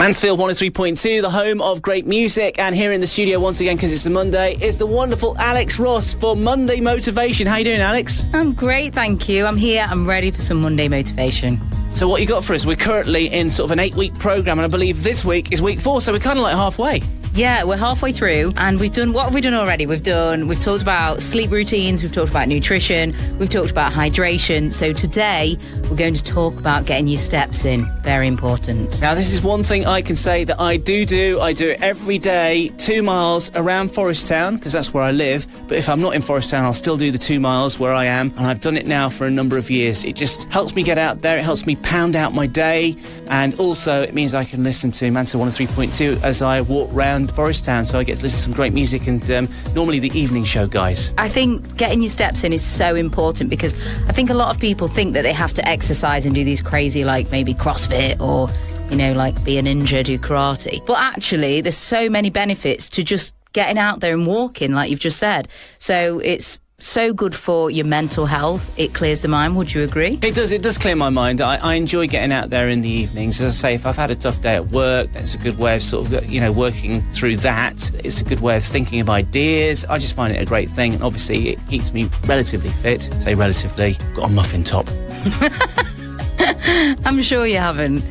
Mansfield 103.2, the home of great music, and here in the studio once again, because it's a Monday, is the wonderful Alex Ross for Monday Motivation. How you doing, Alex? I'm great, thank you. I'm here, I'm ready for some Monday motivation. So what you got for us? We're currently in sort of an 8-week programme, and I believe this week is week 4, so we're kind of like halfway. Yeah, we're halfway through, and what have we done already? We've talked about sleep routines, we've talked about nutrition, we've talked about hydration. So today, we're going to talk about getting your steps in. Very important. Now, this is one thing I can say that I do. I do it every day, 2 miles around Forest Town, because that's where I live. But if I'm not in Forest Town, I'll still do the 2 miles where I am, and I've done it now for a number of years. It just helps me get out there, it helps me pound out my day, and also it means I can listen to Mansfield 103.2 as I walk round Forest Town, so I get to listen to some great music and normally the evening show, guys. I think getting your steps in is so important because I think a lot of people think that they have to exercise and do these crazy, like maybe CrossFit or, you know, like be a ninja, do karate. But actually, there's so many benefits to just getting out there and walking, like you've just said. So it's so good for your mental health. It clears the mind. Would you agree? It does clear my mind. I enjoy getting out there in the evenings. As I say, if I've had a tough day at work, that's a good way of sort of, working through that. It's a good way of thinking of ideas. I just find it a great thing, and obviously it keeps me relatively fit. Say relatively. Got a muffin top. I'm sure you haven't.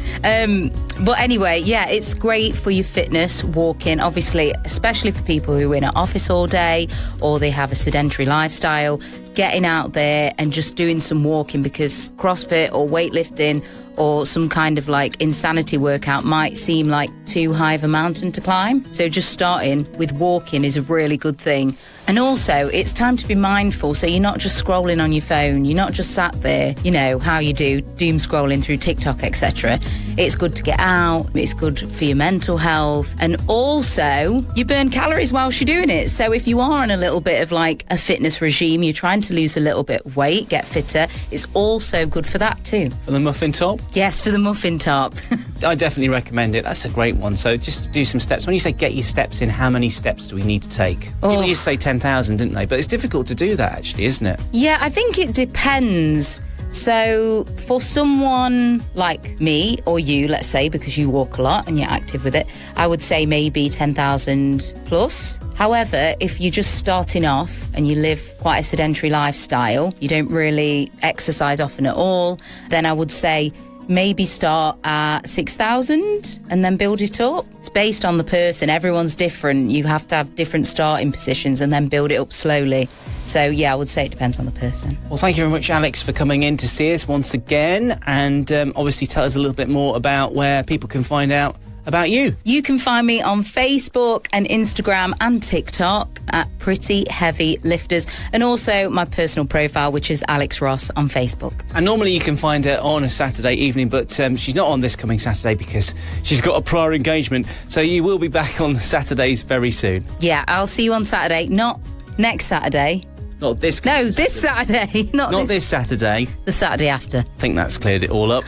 But anyway, yeah, it's great for your fitness, walking, obviously, especially for people who are in an office all day or they have a sedentary lifestyle, getting out there and just doing some walking, because CrossFit or weightlifting or some kind of like insanity workout might seem like too high of a mountain to climb. So just starting with walking is a really good thing. And also, it's time to be mindful, so you're not just scrolling on your phone, you're not just sat there, you know, how you do, doom scrolling through TikTok, etc. It's good to get out, it's good for your mental health, and also, you burn calories whilst you're doing it. So if you are on a little bit of like a fitness regime, you're trying to lose a little bit of weight, get fitter, it's also good for that too. For the muffin top? Yes, for the muffin top. I definitely recommend it. That's a great one. So just do some steps. When you say get your steps in, how many steps do we need to take? People used to say 10,000, didn't they? But it's difficult to do that, actually, isn't it? Yeah, I think it depends. So for someone like me or you, let's say, because you walk a lot and you're active with it, I would say maybe 10,000 plus. However, if you're just starting off and you live quite a sedentary lifestyle, you don't really exercise often at all, then I would say maybe start at 6,000 and then build it up. It's based on the person. Everyone's different. You have to have different starting positions and then build it up slowly. So, yeah, I would say it depends on the person. Well, thank you very much, Alex, for coming in to see us once again, and obviously tell us a little bit more about where people can find out about you. You can find me on Facebook and Instagram and TikTok at Pretty Heavy Lifters, and also my personal profile, which is Alex Ross on Facebook. And normally you can find her on a Saturday evening, but she's not on this coming Saturday because she's got a prior engagement. So you will be back on Saturdays very soon. Yeah, I'll see you on Saturday, not next Saturday. Not this. No, this Saturday. Not this Saturday. The Saturday after. I think that's cleared it all up.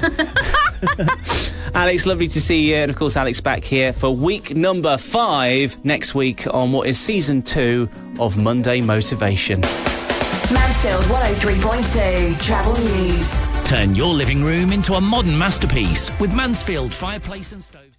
Alex, lovely to see you. And of course, Alex back here for week number 5 next week on what is season 2 of Monday Motivation. Mansfield 103.2 Travel News. Turn your living room into a modern masterpiece with Mansfield Fireplace and Stoves.